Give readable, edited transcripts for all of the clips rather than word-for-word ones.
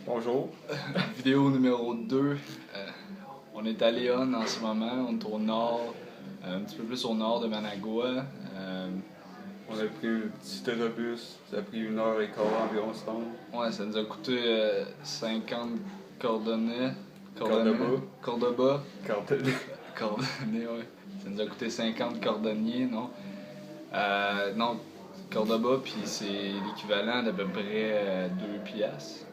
Bonjour. Vidéo numéro 2. On est à Léon en ce moment, on est au nord, un petit peu plus au nord de Managua. On a pris un petit autobus, ça a pris 1h15 environ se rendre. Ouais, ça nous a coûté 50 coordonnées. Cordoba. Cordoba. Cordonnier. Coordonnées, ouais. Ça nous a coûté 50 cordonniers, non? Non, Cordoba, puis c'est l'équivalent d'à peu près 2 piastres.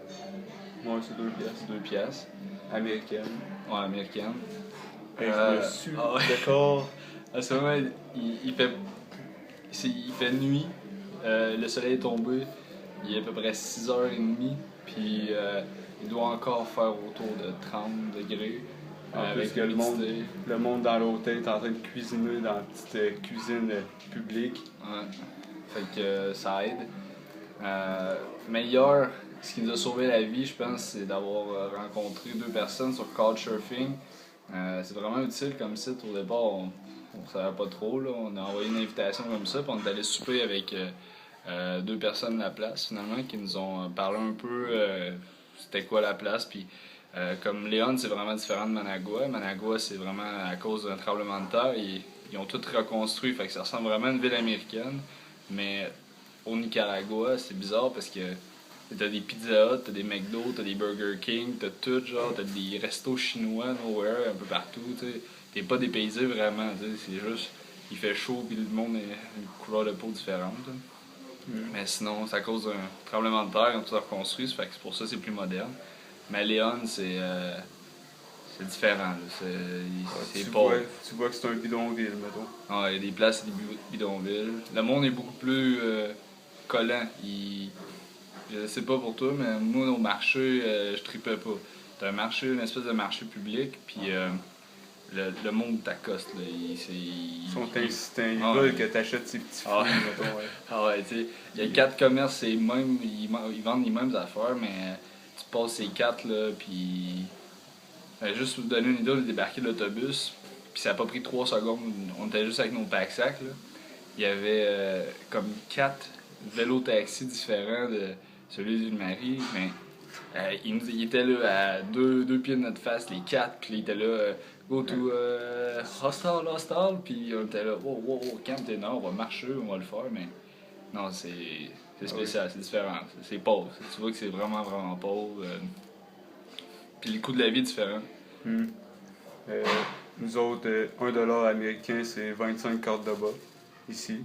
Moi, c'est 2 pièces. 2 piastres. Américaine. Ouais, américaine. Hey, je me suis ouais. d'accord. À ce moment, il fait nuit, le soleil est tombé, il est à peu près 6h30, puis il doit encore faire autour de 30 degrés. En plus Avec que l'humidité. le monde dans l'hôtel est en train de cuisiner dans la petite cuisine publique. Ouais. Fait que ça aide. Mais hier, ce qui nous a sauvé la vie, je pense, c'est d'avoir rencontré 2 personnes sur Couchsurfing. C'est vraiment utile comme site. Au départ, on savait pas trop. Là. On a envoyé une invitation comme ça, puis on est allé souper avec 2 personnes de la place, finalement, qui nous ont parlé un peu c'était quoi la place. Puis, comme Léon, c'est vraiment différent de Managua. Managua, c'est vraiment à cause d'un tremblement de terre. Ils ont tout reconstruit, fait que ça ressemble vraiment à une ville américaine. Mais au Nicaragua, c'est bizarre parce que t'as des Pizza Hut, t'as des McDo, t'as des Burger King, t'as tout, genre, t'as des restos chinois nowhere, un peu partout, t'sais. T'es pas dépaysé vraiment, t'sais. C'est juste, il fait chaud puis le monde a une couleur de peau différente. Mais sinon, c'est à cause d'un tremblement de terre, ils ont tout reconstruit, fait que c'est pour ça que c'est plus moderne. Mais Léon, c'est différent, là. C'est pauvre. Tu vois que c'est un bidonville, mettons. Ah, il y a des places, des bidonvilles. Le monde est beaucoup plus collant. Je sais pas pour toi, mais moi, au marché, je tripais pas. T'as un marché, une espèce de marché public, puis le monde t'accoste. Là. Ils sont insistants, ils Ah, veulent que t'achètes ces petits fruits, ah, mettons. Ouais. ah ouais, tu sais, il y a 4 commerces, c'est même, ils vendent les mêmes affaires, mais tu passes ces 4 là, puis juste pour vous donner une idée, on a débarqué de l'autobus, puis ça a pas pris 3 secondes, on était juste avec nos pack-sacs, là. Il y avait comme 4 vélos-taxis différents de celui d'une Marie, mais il était là à deux pieds de notre face, les 4, puis il était là, go to hostel, puis on était là, wow, calme tes nerfs, on va marcher, on va le faire, mais non, c'est spécial, c'est différent, c'est pauvre, tu vois que c'est vraiment, vraiment pauvre, puis le coût de la vie est différent. Hmm. Nous autres, 1$ américain, c'est 25 Cordoba, ici.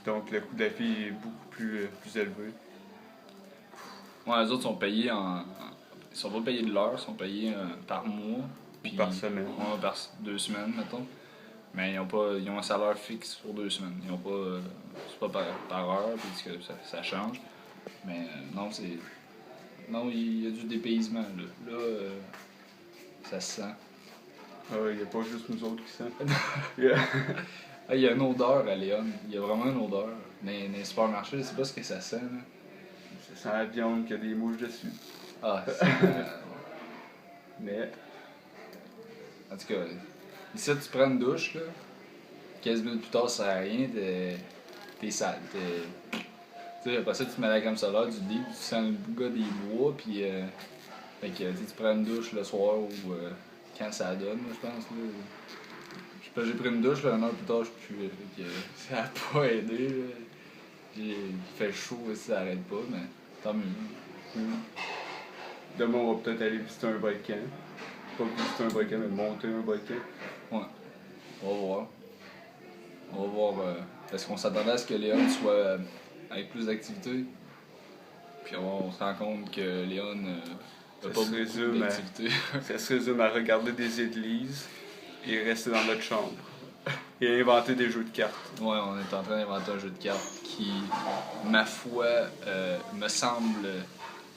Donc le coût de la vie est beaucoup plus élevé. Ouais, les autres sont payés ils sont pas payés de l'heure, ils sont payés par mois. Puis, Par semaine. Ouais, par 2 semaines, mettons. Mais ils ont un salaire fixe pour 2 semaines. Ils ont pas. C'est pas par heure, puis ça change. Mais non, c'est. Non, il y a du dépaysement, là. Là, ça se sent. Ah, il n'y a pas juste nous autres qui sentent. Ah, il y a une odeur à Léon. Il y a vraiment une odeur. Dans les supermarchés, je sais pas ce que ça sent, là. Ça sent la viande qu'il y a des mouches dessus. Ah, Mais, en tout cas, ici, tu prends une douche, là. 15 minutes plus tard, ça sert à rien, t'es sale. Tu sais, après ça, tu te mets la crème solaire, tu te dis, tu sens le gars des bois, puis fait que, tu prends une douche le soir ou quand ça donne, je pense. Là. Je sais pas, j'ai pris une douche, là, 1 heure plus tard, je puais. Fait que ça a pas aidé. Là. Il fait chaud, ça arrête pas, mais tant mieux. demain, on va peut-être aller visiter un volcan. Pas visiter un volcan, mais monter un volcan. Ouais, on va voir. On va voir. Parce qu'on s'attendait à ce que Léon soit avec plus d'activités. Puis on se rend compte que Léon n'a pas beaucoup d'activités. Ça se résume à regarder des églises et rester dans notre chambre. Et inventer des jeux de cartes. Ouais, on est en train d'inventer un jeu de cartes qui, ma foi, me semble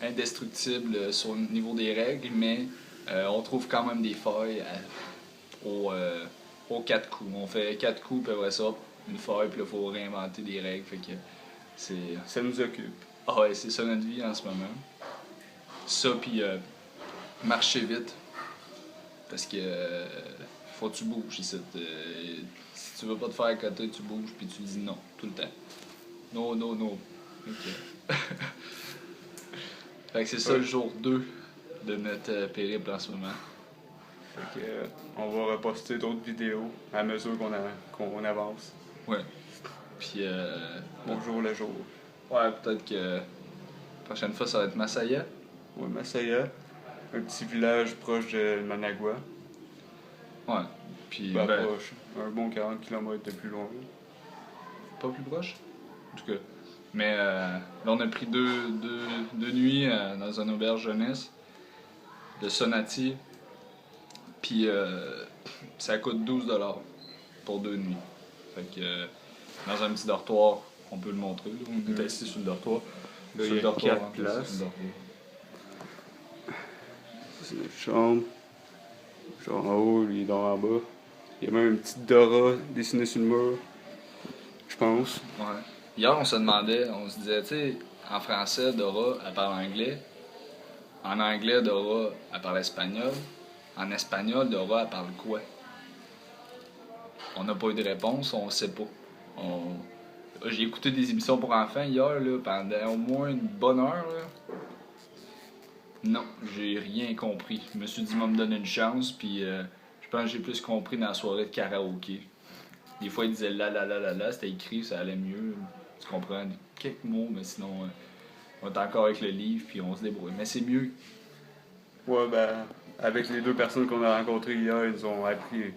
indestructible sur le niveau des règles, mais on trouve quand même des failles aux 4 coups. On fait 4 coups, puis après ça, une faille, puis là, il faut réinventer des règles. Fait que c'est. Ça nous occupe. Ah ouais, c'est ça notre vie en ce moment. Ça, puis marcher vite. Parce que faut que tu bouges ici. Si tu veux pas te faire à côté, tu bouges, puis tu dis non, tout le temps. Non. Ok. Fait que c'est ça le jour 2 de notre périple en ce moment. Fait que, on va reposter d'autres vidéos à mesure qu'on avance. Ouais. Puis, Au jour le jour. ouais, peut-être que la prochaine fois, ça va être Masaya. Ouais, Masaya, un petit village proche de Managua. Ouais. Puis, Pas proche, un bon 40 km de plus loin. pas plus proche, en tout cas. Mais là, on a pris deux nuits dans une auberge jeunesse de Sonati. Puis ça coûte 12$ pour 2 nuits. Fait que dans un petit dortoir, on peut le montrer. Là. On est assis sur le dortoir. Là, Sur il y le a dortoir, 4 hein, places. sur le dortoir. C'est notre chambre. Genre en haut, lui, il dort en bas. Il y a même une petite Dora dessinée sur le mur. Je pense. Ouais. Hier, on se demandait, on se disait, tu sais, en français, Dora, elle parle anglais. En anglais, Dora, elle parle espagnol. En espagnol, Dora, elle parle quoi? On n'a pas eu de réponse, on sait pas. J'ai écouté des émissions pour enfants hier, là, pendant au moins une bonne heure. Là. Non, j'ai rien compris. Je me suis dit, moi, me donner une chance, puis je pense que j'ai plus compris dans la soirée de karaoké. Des fois, il disait la, c'était écrit, ça allait mieux. Tu comprends quelques mots, mais sinon, on est encore avec le livre, puis on se débrouille. Mais c'est mieux. Ouais, ben, avec les 2 personnes qu'on a rencontrées hier, ils ont appris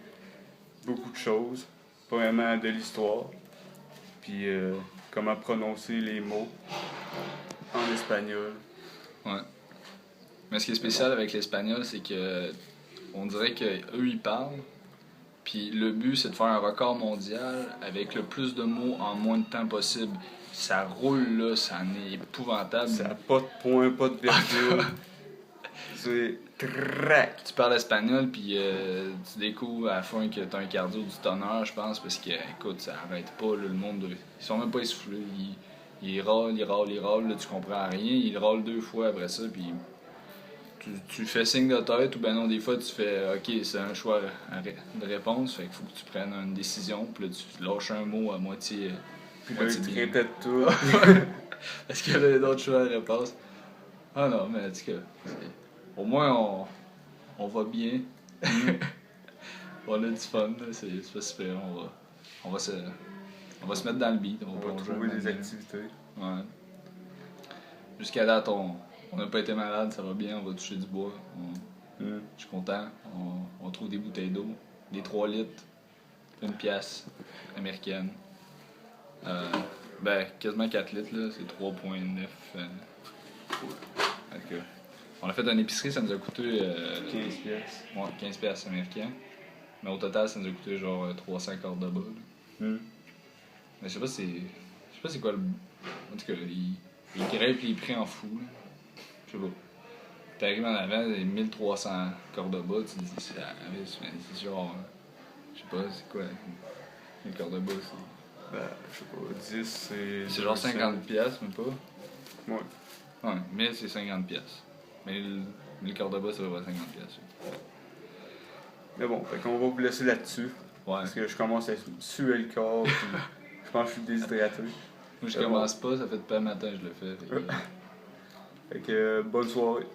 beaucoup de choses. Premièrement, de l'histoire. Puis comment prononcer les mots en espagnol. Ouais. Mais ce qui est spécial avec l'espagnol, c'est que on dirait qu'eux, ils parlent. Puis le but, c'est de faire un record mondial avec le plus de mots en moins de temps possible. Ça roule, là, ça en est épouvantable. Ça n'a pas de point, pas de virgule. C'est track. Tu parles espagnol, puis tu découvres à la fin que t'as un cardio du tonnerre, je pense, parce que, écoute, ça arrête pas, là, le monde. Ils sont même pas essoufflés. Ils râlent, là, tu comprends rien. Ils râlent 2 fois après ça, puis tu fais signe de tête, ou ben non, des fois, tu fais, ok, c'est un choix de réponse, fait qu'il faut que tu prennes une décision, puis là, tu lâches un mot à moitié. Puis là, moitié ils bien. traitaient de tout. Parce qu'il y a d'autres choix de réponse. Ah non, mais en tout cas, au moins, on va bien. On a du fun, là, c'est pas super. On va se mettre dans le beat. On va plonger trouver un des moment. activités. Ouais. Jusqu'à date, on n'a pas été malade, ça va bien, on va toucher du bois. Je suis content. On trouve des bouteilles d'eau, des 3 litres, 1 pièce américaine. Ben, quasiment 4 litres, là, c'est 3,9. On a fait une épicerie, ça nous a coûté 15 pièces. ouais, 15 pièces américains. Mais au total, ça nous a coûté genre 300 cordes de bas. Mais je sais pas c'est quoi le. En tout cas, ils grimpent les prix en fou. Là. Je sais pas. T'arrives en avant, c'est 1300 cordes de bas, tu te dis, c'est genre. Je sais pas, c'est quoi 1000 cordes de bas, c'est. Ben, je sais pas, 10, c'est. C'est genre 50 pièces, même pas. Ouais. Ouais, 1000 c'est 50 pièces. Mais le cordes de bas, ça va pas 50 pièces. Mais bon, fait qu'on va vous laisser là-dessus. Ouais. Parce que je commence à suer le corps, puis je pense que je suis déshydraté. Moi, je commence pas, ça fait depuis le matin que je le fais. Fait que bonne soirée.